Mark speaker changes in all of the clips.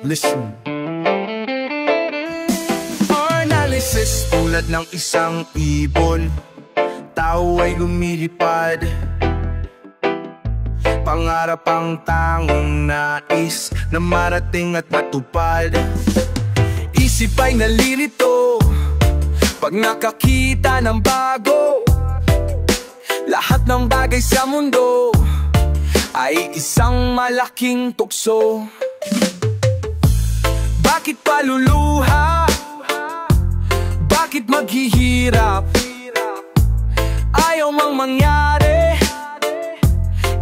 Speaker 1: Listen. Analysis tulad ng isang ibon, tao ay lumilipad. Pangarap ang tangong nais na marating at matupad. Isip ay nalilito pag nakakita ng bago. Lahat ng bagay sa mundo ay isang malaking tukso. Bakit paluluha? Bakit maghihirap? Ayaw mang mangyari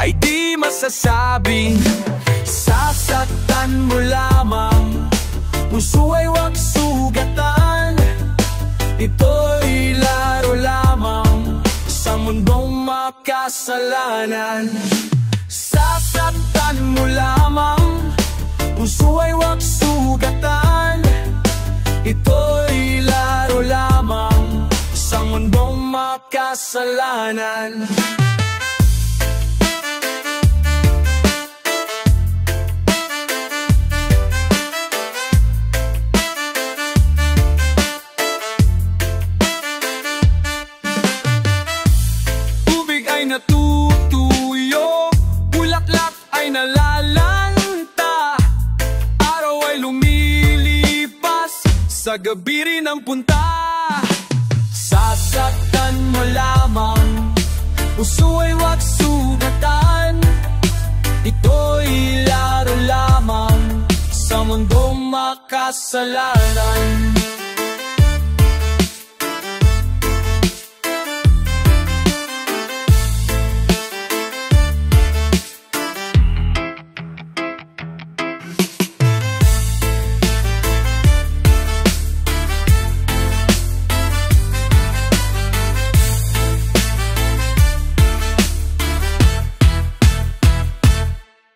Speaker 1: ay di masasabing sasaktan mo lamang. Puso ay huwag sugatan, ito'y laro lamang sa mundong makasalanan. Sasaktan mo lamang, puso ay huwag sugatan, ito'y laro lamang sa mundong makasalanan. Tubig ay natutuyo, bulaklak ay nalalanta, araw ay lumilipas, sa gabi rin ang punta. Sasaktan mo lamang, puso ay huwag sugatan, ito'y laro lamang sa mundong makasalanan.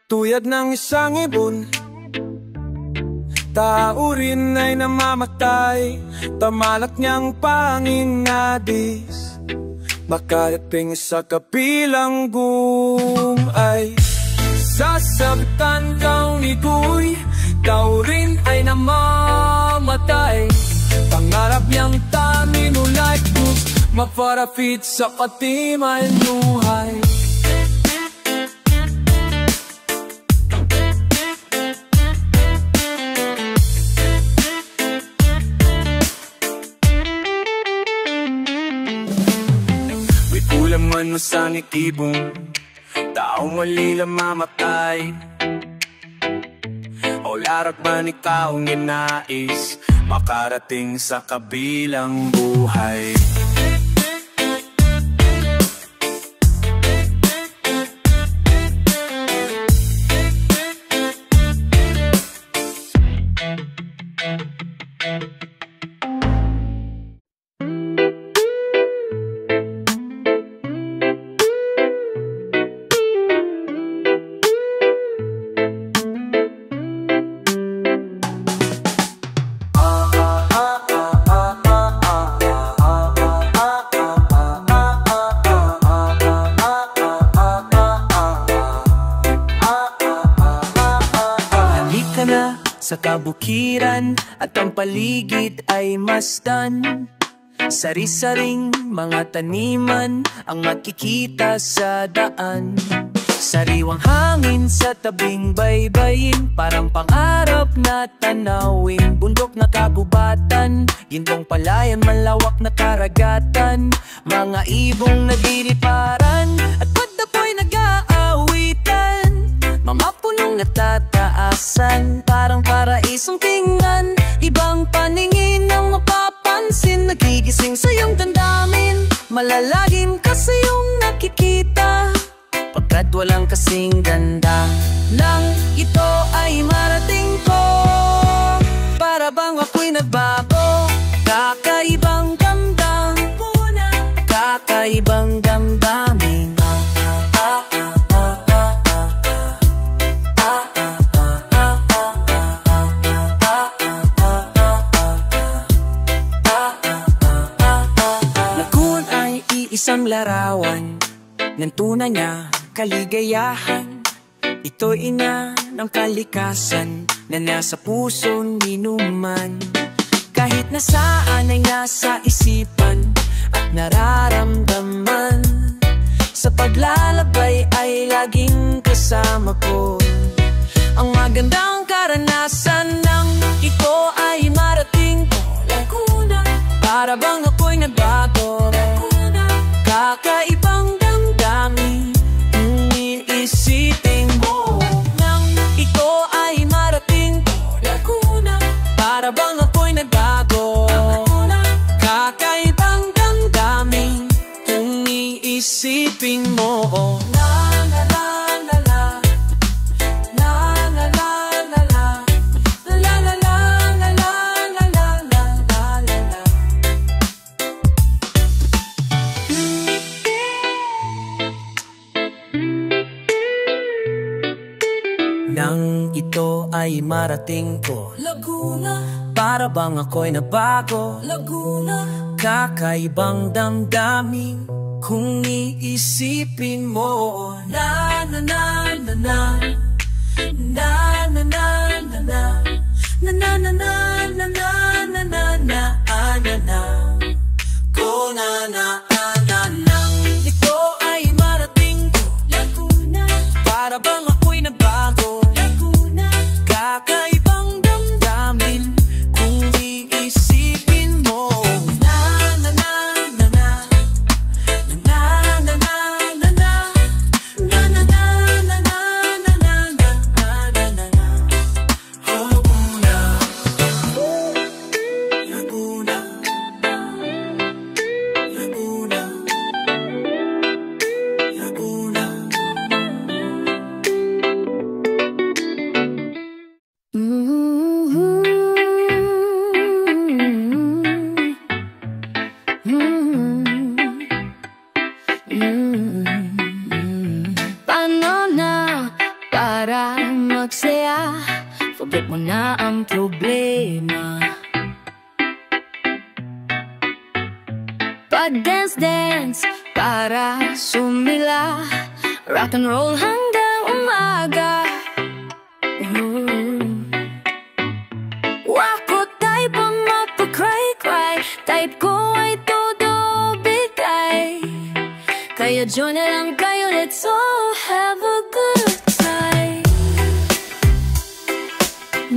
Speaker 1: Tuyad ng isang ibon, tao rin ay namamatay. Tamalat niyang pangingadis, makarating sa kabilang ay sasabitan kang ito'y tao rin ay namamatay. Pangarap niyang taninulay, maparapit sa katiman buhay. Man mo sa nitibong tao mali lang mamatay, o larat man ikaw ang inais makarating sa kabilang buhay.
Speaker 2: Sa kabukiran at ang paligid ay masdan, sari-saring mga taniman ang makikita sa daan. Sariwang hangin sa tabing baybayin, parang pangarap na tanawin. Bundok na kagubatan, gintong palayan, malawak na karagatan. Mga ibong nagdiriparan at pagdapoy nag-aawitan. Mga punong natataasan, parang paraisong tingnan. Ibang paningin ang mapapansin, nagigising sa iyong damdamin. Malalagim kasi yung nakikita, pagkat walang kasing ganda. Nang ito ay marating ko, para bang ako'y nagbago. Kakaibang damdam, kakaibang damdamin. Isang larawan ng tunay na kaligayahan. Ito'y ina ng kalikasan, na nasa puso ni numan. Kahit nasaan ay nasa isipan at nararamdaman, sa paglalakbay ay laging kasama ko. Ang magandang karanasan ng ito ay marating ko. Laguna, para bang ako'y nagbago. Laguna, kakaibang damdamin kung iisipin mo. Nang ito ay marating ko. Laguna, para bang ako'y nagbago. Laguna, kakaibang damdamin kung iisipin mo. Nang ito ay marating ko, Laguna, para bang ako'y nabago. Laguna, kakaibang damdamin kung iisipin mo. Na na na na na, na na na na na, na na na na na na na na na na na, ko na na na na. Ito ay marating ko, Laguna, para bang ako'y nabago. Laguna, kakaibang damdamin kung iisipin mo. Na na na na na, na na na na na, na na na na na na na na na na. Laguna, Laguna, Laguna, Laguna.
Speaker 3: Paano na para magsaya? Forget mo na ang problema. Pag-dance-dance para sumila, rock and roll hanggang umaga. Wako type ang mapag-cry-cry, type ko ay todo bigay. Kaya join na lang kayo, let's all have a good time.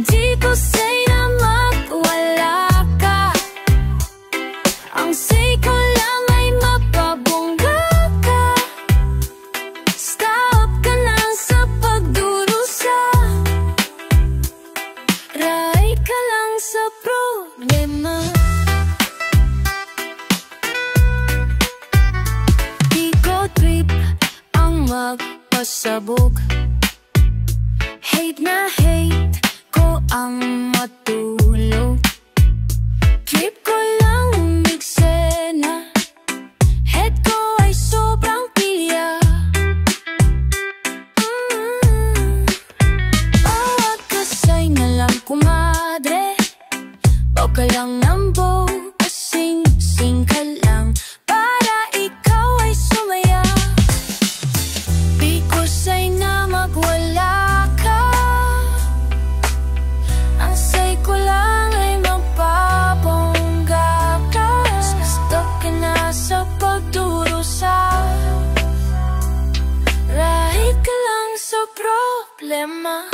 Speaker 3: Di ko say na magwala ka, ang say ko lang ay mapabongga ka. Stop ka lang sa pagdurusa, right ka lang sa problema. Di ko trip ang magpasabog, hate na hate ko ang matulog. Trip ko lang umiksena, head ko ay sobrang pilya. Bawat kasay na lang kumadre, baw ka lang ng bow, kasing-sing ka lang para ikaw ay sumaya. Di ko say na magwala ka, ang say ko lang ay magpabongga ka. Stuck ka na sa pagdurusa, right ka lang sa problema.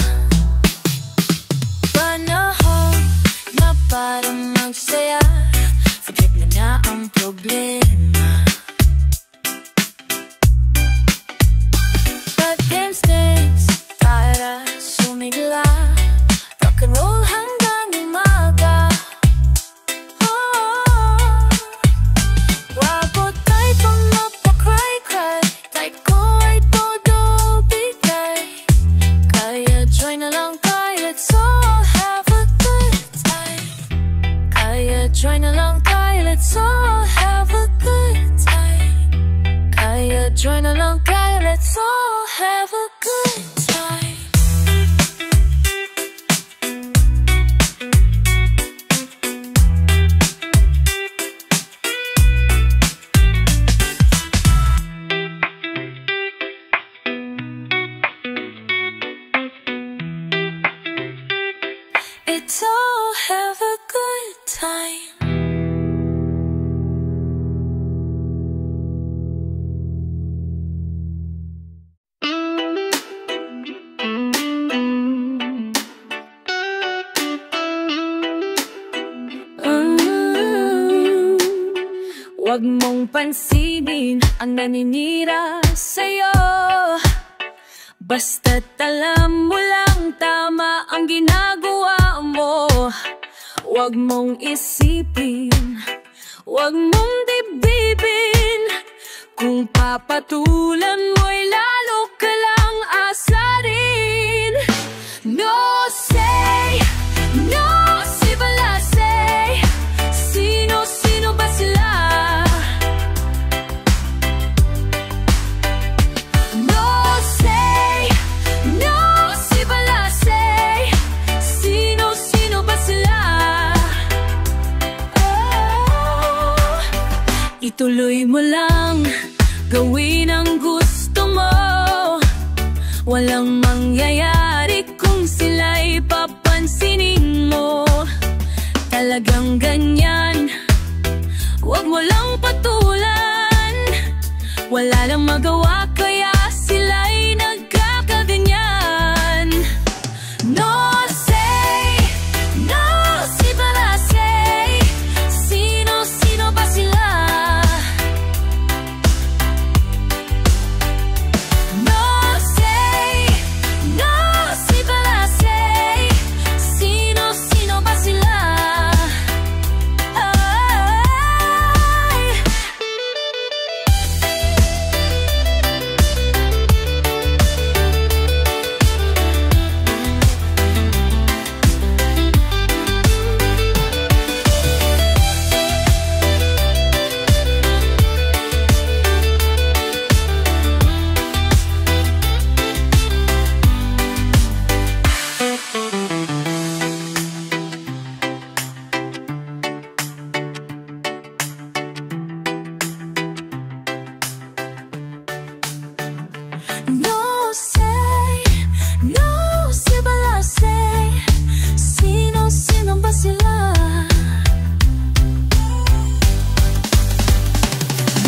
Speaker 3: Panahon na para magsaya, forget mo na ang problema. Pag-dance-dance para sumigla, rock and roll hanggang umaga. Wako type ang mapag-cry-cry, type ko ay todo bigay. Kaya join na lang tayo, let's all have a good time. Kaya join na lang tayo, let's all have a good time. Kaya join na lang tayo, let's all have a good time. Huwag mong pansinin ang naninira sa'yo. Basta't alam mo lang tama ang ginagawa mo. Huwag mong isipin, huwag mong dibdibin. Kung papatulan mo'y lalo ka lang asarin. No say, no si Balasay. Sino ba sila? No say, no si Balasay. Sino ba sila? Oh, ituloy mo lang, gawin ang gusto mo. Walang mangyayari kung sila'y papansinin mo. Talagang ganyan, huwag mo lang patulan. Wala lang magawa kaya sila'y nagkakaganyan. No say, no si Balasay. Sino ba sila? No say, no si Balasay. Sino ba sila? No say, no si Balasay. Sino ba sila?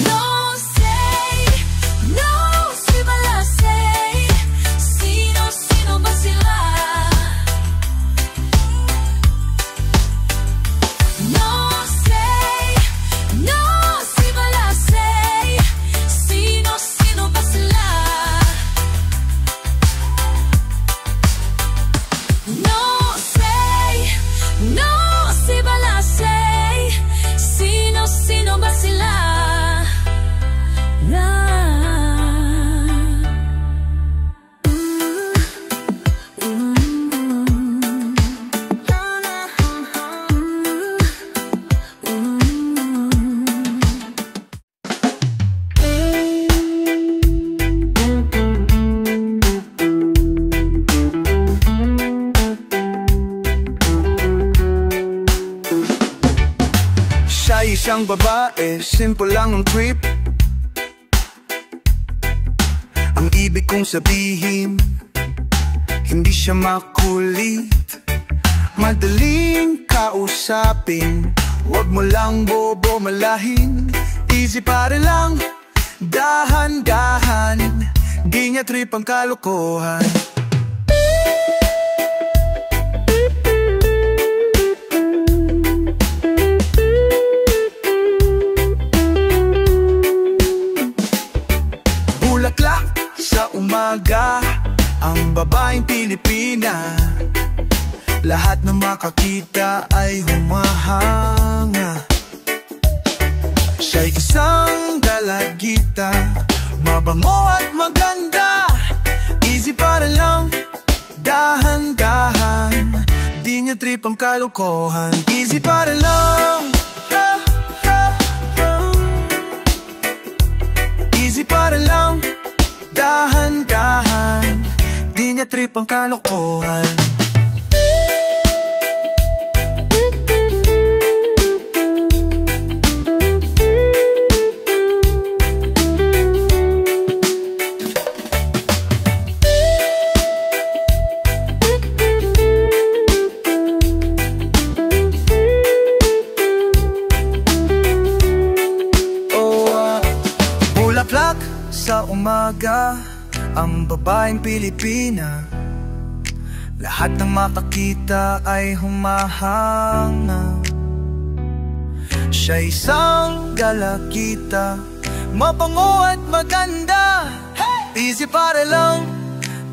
Speaker 3: No say, no si Balasay. Sino ba sila? No say, no si Balasay. Sino ba sila? No say, no si Balasay. Sino ba sila?
Speaker 4: Siya isang babae, simple lang ang trip. Ang ibig kong sabihin, hindi siya makulit. Madaling kausapin, huwag mo lang bobo malahin. Easy pa rin lang, dahan-dahan. Di niya trip ang kalokohan. Bulaklak sa umaga, ang babaeng Pilipina. Lahat na makakita ay humahanga. Siya'y isang dalagita, mabango at maganda. Easy para lang, dahan-dahan. Di niya trip ang kalokohan. Easy para lang, easy para lang, dahan-dahan. Di niya trip ang kalokohan. Bulaklak sa umaga, ang babaeng Pilipina. Lahat ng makakita ay humahanga. Siya isang galakita, mabango at maganda. Easy para lang,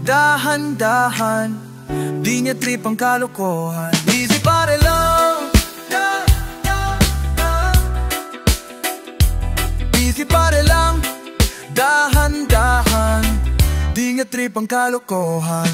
Speaker 4: dahan-dahan, di niya trip ang kalokohan. Easy para lang, easy para lang, dahan-dahan, di niya trip ang kalokohan.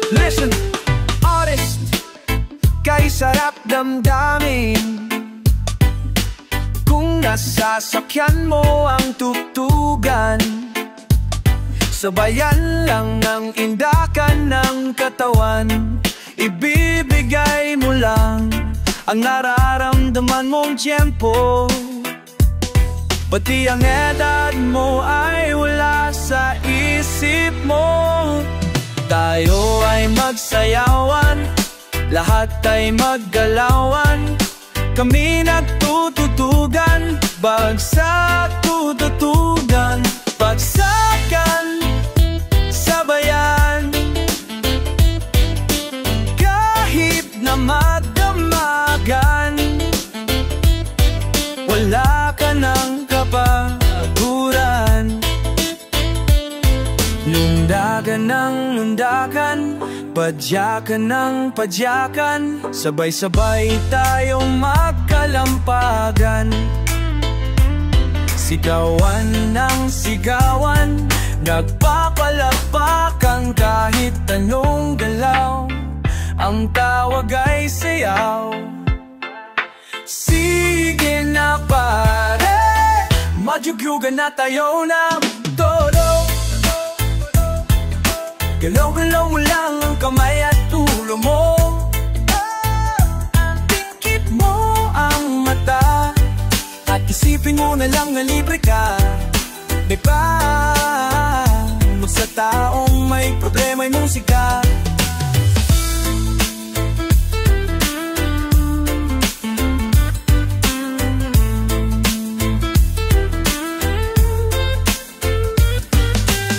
Speaker 4: Listen, artist, kay sarap damdamin kung nasasakyan mo ang tugtugan. Sabayan lang ang indakan ng katawan, ibibigay mo lang ang nararamdaman mong tiyempo. Pati ang edad mo ay wala sa isip mo. Tayo ay magsayawan, lahat ay maggalawan. Kami nagtututugan, bagsak tututugan, bagsakan, sabayan. Kahit na magdamagan, wala ka ng kapaguran. Lundagan ng lundagan, padyakan ng padyakan, sabay-sabay tayong magkalampagan. Sigawan ng sigawan, nagpapalapakan kahit anong galaw, ang tawag ay sayaw. Sige na pare, magyugyugan na tayo ng todo. Galaw-galaw mo lang ang kamay at ulo mo. Pikit mo ang mata at isipin mo na lang na libre ka. Diba? Sa taong may problema ay musika.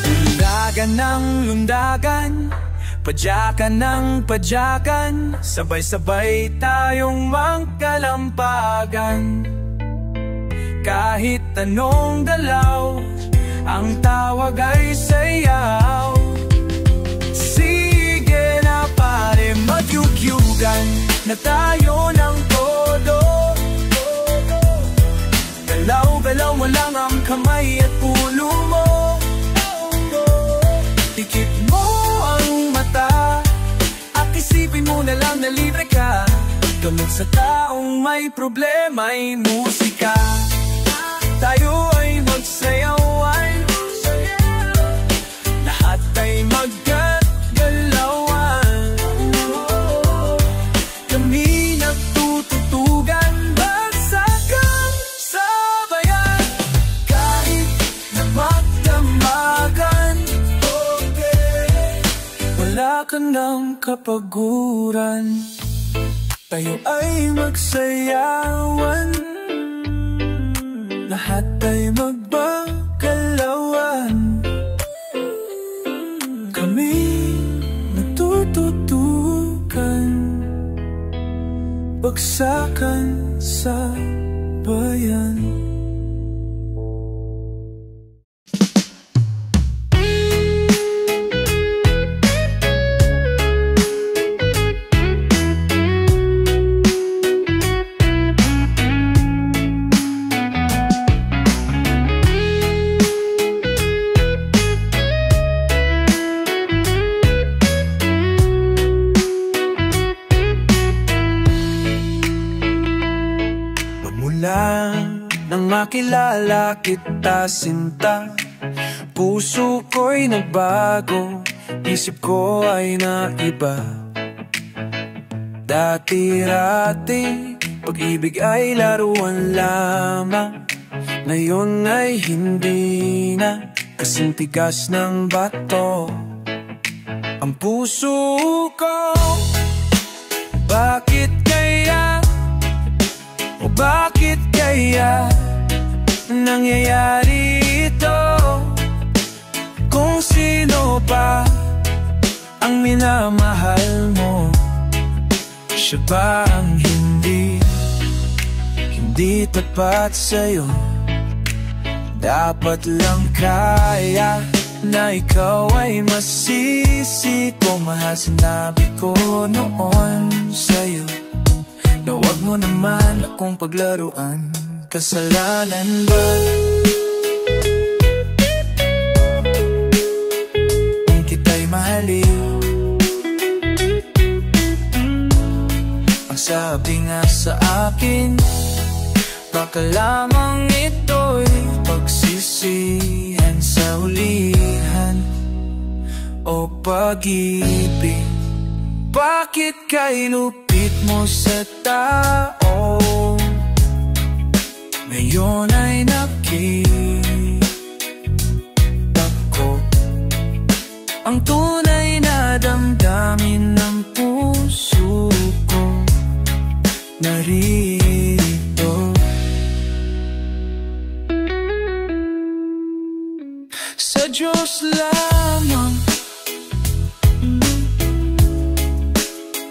Speaker 4: Lundagan ng lundagan, padyakan ng padyakan, sabay-sabay tayong magkalampagan. Kahit anong dalaw, ang tawag ay sayaw. Sige na pare, magyugyugan na tayo ng todo. Galaw-galaw mo lang ang kamay at ulo mo. Tikit mo ang mata at isipin mo na lang na libre ka. Gamot sa taong may problema ay musika. Tayo ay magsayawan, lahat ay maggalawan. Kami nagtututugan, bagsakan, sabayan. Kahit na magdamagan, wala ka ng kapaguran. Tayo ay magsayawan, lahat ay magbagalawan. Kami natututukan, bagsakan sa bayan. makilala kita sinta. Puso ko'y nagbago, isip ko ay naiba. Dati-rati, pag-ibig ay laruan lamang. Ngayon ay hindi na, kasing tigas ng bato ang puso ko. Bakit kaya, o bakit kaya nangyayari ito? Kung sino pa ang minamahal mo, siya ba ang hindi tapat sa'yo? Dapat lang kaya na ikaw ay masisi kung mahal sinabi ko noon sa'yo na huwag mo naman akong paglaruan. Kasalanan ba kung kita'y mahalin? Ang sabi nga sa akin, baka lamang ito'y pagsisihan sa hulihan o pag-ibig. Bakit kainupit mo sa tao? Ngayon ay nakita ko ang tunay na damdamin ng puso ko. Narito sa Diyos lamang,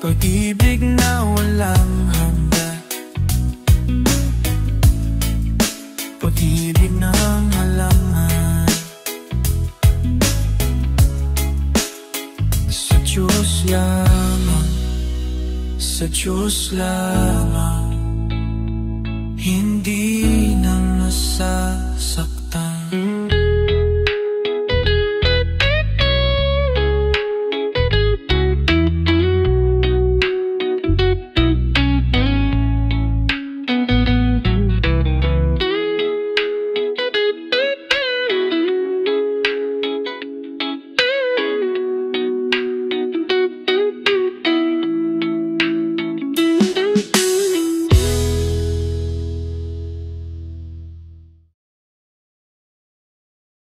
Speaker 4: pag-ibig na walang hanggan, pag-ibig na halaman. Sa Diyos lamang, sa Diyos lamang, hindi